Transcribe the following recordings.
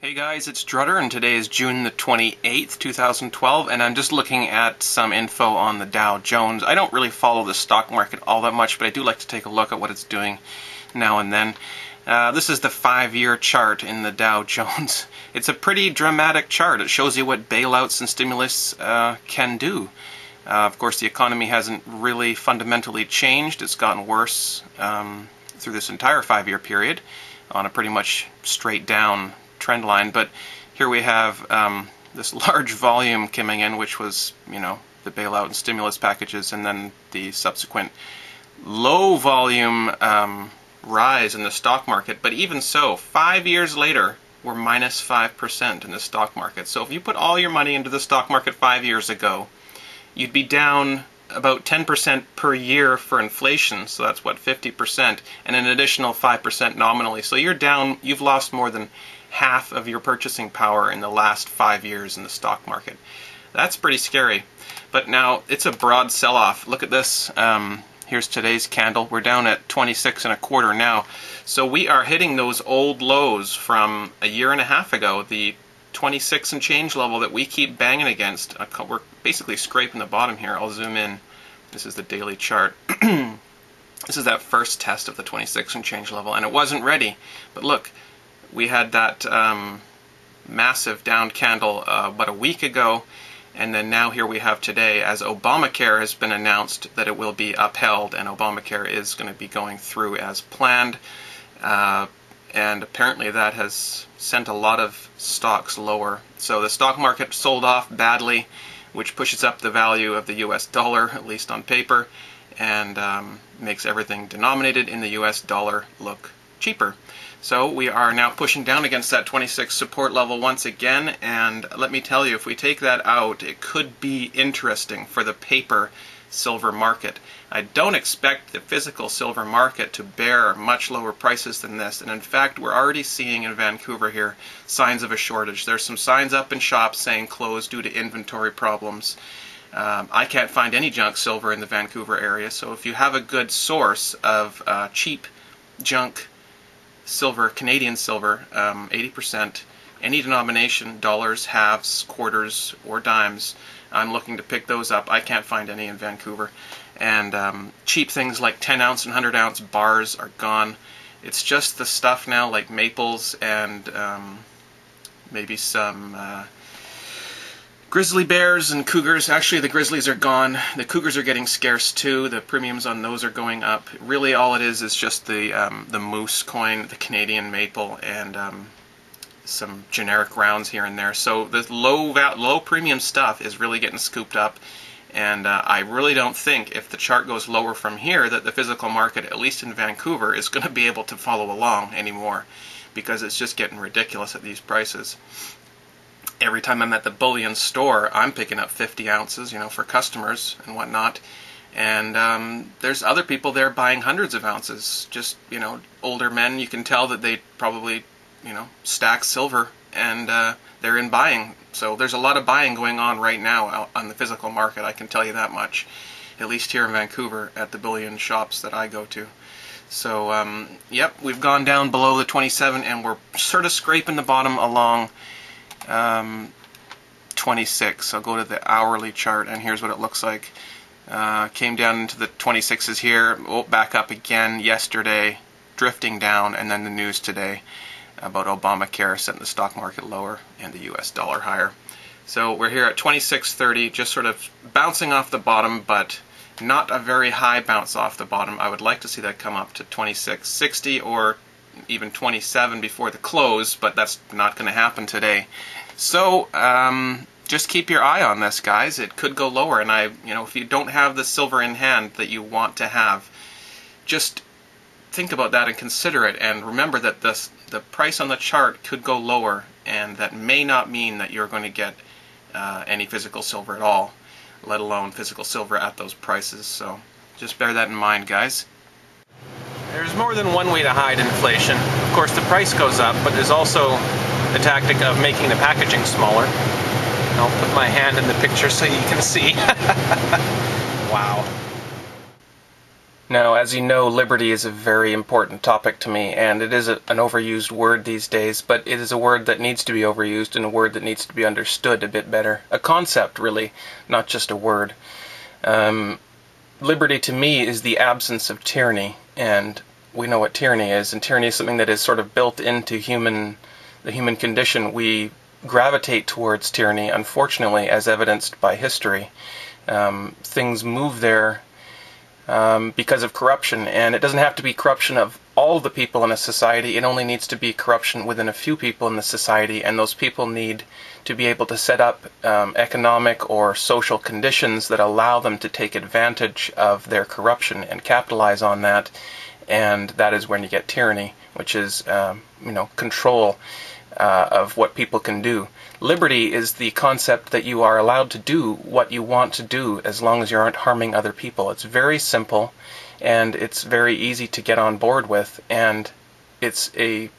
Hey guys, it's Drutter, and today is June the 28th, 2012, and I'm just looking at some info on the Dow Jones. I don't really follow the stock market all that much, but I do like to take a look at what it's doing now and then. This is the 5-year chart in the Dow Jones. It's a pretty dramatic chart. It shows you what bailouts and stimulus can do. Of course, the economy hasn't really fundamentally changed. It's gotten worse through this entire 5-year period on a pretty much straight down trend line, but here we have this large volume coming in, which was, the bailout and stimulus packages, and then the subsequent low volume rise in the stock market. But even so, 5 years later, we're minus 5% in the stock market. So if you put all your money into the stock market 5 years ago, you'd be down about 10% per year for inflation, so that's what, 50%, and an additional 5% nominally. So you're down, you've lost more than half of your purchasing power in the last 5 years in the stock market. That's pretty scary. But now it's a broad sell-off. Look at this. Here's today's candle. We're down at 26.25 now. So we are hitting those old lows from a year and a half ago. The 26 and change level that we keep banging against. We're basically scraping the bottom here. I'll zoom in. This is the daily chart. This is that first test of the 26 and change level, and it wasn't ready. But look, we had that massive down candle about a week ago, and then now here we have today, as Obamacare has been announced that it will be upheld, and Obamacare is going to be going through as planned, and apparently that has sent a lot of stocks lower. So the stock market sold off badly, which pushes up the value of the US dollar, at least on paper, and makes everything denominated in the US dollar look cheaper. So we are now pushing down against that 26 support level once again, and let me tell you, if we take that out, it could be interesting for the paper silver market. I don't expect the physical silver market to bear much lower prices than this, and in fact we're already seeing in Vancouver here signs of a shortage. There's some signs up in shops saying closed due to inventory problems. I can't find any junk silver in the Vancouver area, so if you have a good source of cheap junk silver, Canadian silver, 80%, any denomination, dollars, halves, quarters, or dimes, I'm looking to pick those up. I can't find any in Vancouver. And cheap things like 10-ounce and 100-ounce bars are gone. It's just the stuff now like maples and maybe some grizzly bears and cougars. Actually, the grizzlies are gone. The cougars are getting scarce too. The premiums on those are going up. Really, all it is just the moose coin, the Canadian maple, and some generic rounds here and there. So the low premium stuff is really getting scooped up. And I really don't think if the chart goes lower from here that the physical market, at least in Vancouver, is going to be able to follow along anymore, because it's just getting ridiculous at these prices. Every time I'm at the bullion store, I'm picking up 50 ounces, for customers and whatnot. And there's other people there buying hundreds of ounces. Just, older men. You can tell that they probably, stack silver, and they're in buying. So there's a lot of buying going on right now out on the physical market, I can tell you that much. At least here in Vancouver at the bullion shops that I go to. So, yep, we've gone down below the 27, and we're sort of scraping the bottom along 26. I'll go to the hourly chart, and here's what it looks like. Came down into the 26s here, back up again yesterday, drifting down, and then the news today about Obamacare sent the stock market lower and the US dollar higher. So we're here at 26.30, just sort of bouncing off the bottom, but not a very high bounce off the bottom. I would like to see that come up to 26.60 or even 27 before the close, but that's not going to happen today. So just keep your eye on this, guys. It could go lower, and if you don't have the silver in hand that you want to have, just think about that and consider it, and remember that the price on the chart could go lower, and that may not mean that you're going to get any physical silver at all, let alone physical silver at those prices. So just bear that in mind, guys. There's more than one way to hide inflation. Of course, the price goes up, but there's also the tactic of making the packaging smaller. I'll put my hand in the picture so you can see. Wow. Now, as you know, liberty is a very important topic to me, and it is an overused word these days, but it is a word that needs to be overused and a word that needs to be understood a bit better. A concept, really, not just a word. Liberty to me is the absence of tyranny, and we know what tyranny is, and tyranny is something that is sort of built into the human condition. We gravitate towards tyranny, unfortunately, as evidenced by history. Things move there because of corruption, and it doesn't have to be corruption of all the people in a society. It only needs to be corruption within a few people in the society, and those people need to be able to set up economic or social conditions that allow them to take advantage of their corruption and capitalize on that, and that is when you get tyranny, which is control of what people can do. Liberty is the concept that you are allowed to do what you want to do as long as you aren't harming other people. It's very simple, and it's very easy to get on board with, and it's we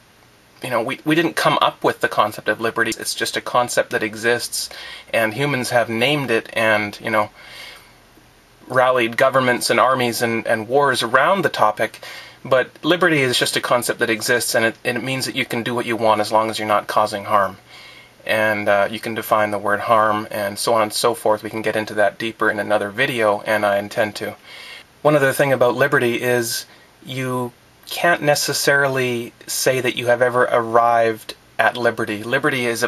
didn't come up with the concept of liberty. It's just a concept that exists, and humans have named it and, rallied governments and armies and wars around the topic. But liberty is just a concept that exists, and it means that you can do what you want as long as you're not causing harm. And you can define the word harm and so on and so forth. We can get into that deeper in another video, and I intend to. One other thing about liberty is you can't necessarily say that you have ever arrived at liberty. Liberty is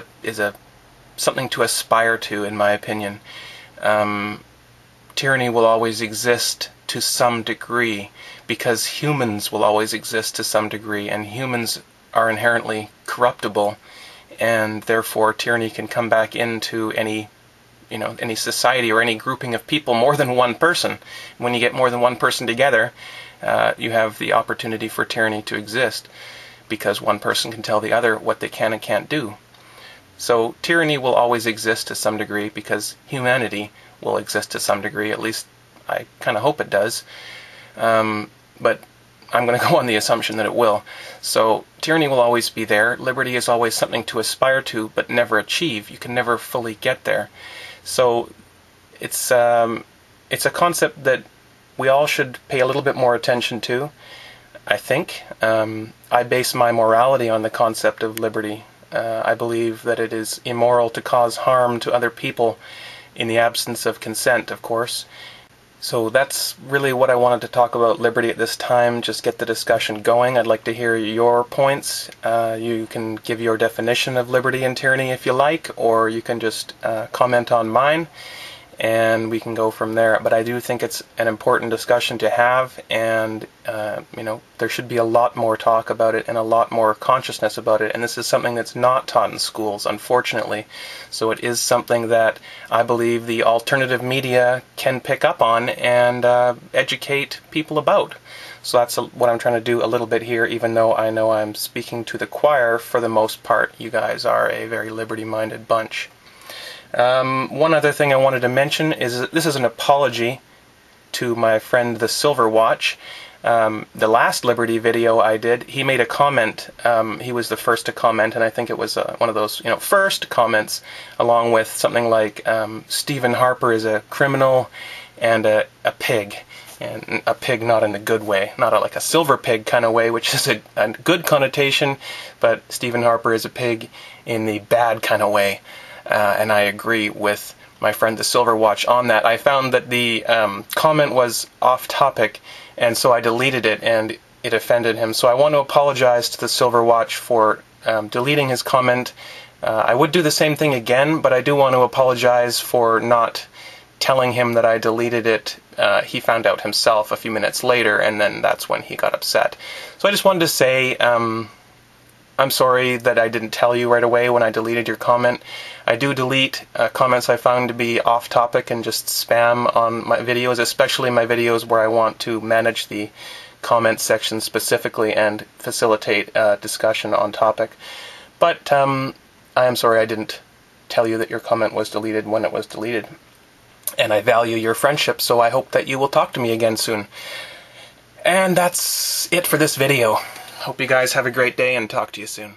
something to aspire to, in my opinion. Tyranny will always exist to some degree, because humans will always exist to some degree, and humans are inherently corruptible, and therefore tyranny can come back into any society or any grouping of people, more than one person. When you get more than one person together, you have the opportunity for tyranny to exist, because one person can tell the other what they can and can't do. So tyranny will always exist to some degree, because humanity will exist to some degree. At least I kind of hope it does. But I'm going to go on the assumption that it will. So tyranny will always be there. Liberty is always something to aspire to, but never achieve. You can never fully get there. So it's a concept that we all should pay a little bit more attention to, I think. I base my morality on the concept of liberty. I believe that it is immoral to cause harm to other people in the absence of consent, of course. So that's really what I wanted to talk about liberty at this time, just get the discussion going. I'd like to hear your points. You can give your definition of liberty and tyranny if you like, or you can just comment on mine, and we can go from there. But I do think it's an important discussion to have, and there should be a lot more talk about it and a lot more consciousness about it, and this is something that's not taught in schools, unfortunately. So it is something that I believe the alternative media can pick up on and educate people about. So that's what I'm trying to do a little bit here, even though I know I'm speaking to the choir for the most part. You guys are a very liberty-minded bunch. One other thing I wanted to mention is that this is an apology to my friend the Silver Watch. The last Liberty video I did, he made a comment. He was the first to comment, and I think it was one of those first comments, along with something like Stephen Harper is a criminal and a pig. And a pig not in a good way, not like a silver pig kind of way, which is a good connotation, but Stephen Harper is a pig in the bad kind of way. And I agree with my friend the Silver Watch on that. I found that the comment was off topic, and so I deleted it, and it offended him. So I want to apologize to the Silver Watch for deleting his comment. I would do the same thing again, but I do want to apologize for not telling him that I deleted it. He found out himself a few minutes later, and then that's when he got upset. So I just wanted to say I'm sorry that I didn't tell you right away when I deleted your comment. I do delete comments I found to be off topic and just spam on my videos, especially my videos where I want to manage the comment section specifically and facilitate discussion on topic. But I am sorry I didn't tell you that your comment was deleted when it was deleted. And I value your friendship, so I hope that you will talk to me again soon. And that's it for this video. Hope you guys have a great day, and talk to you soon.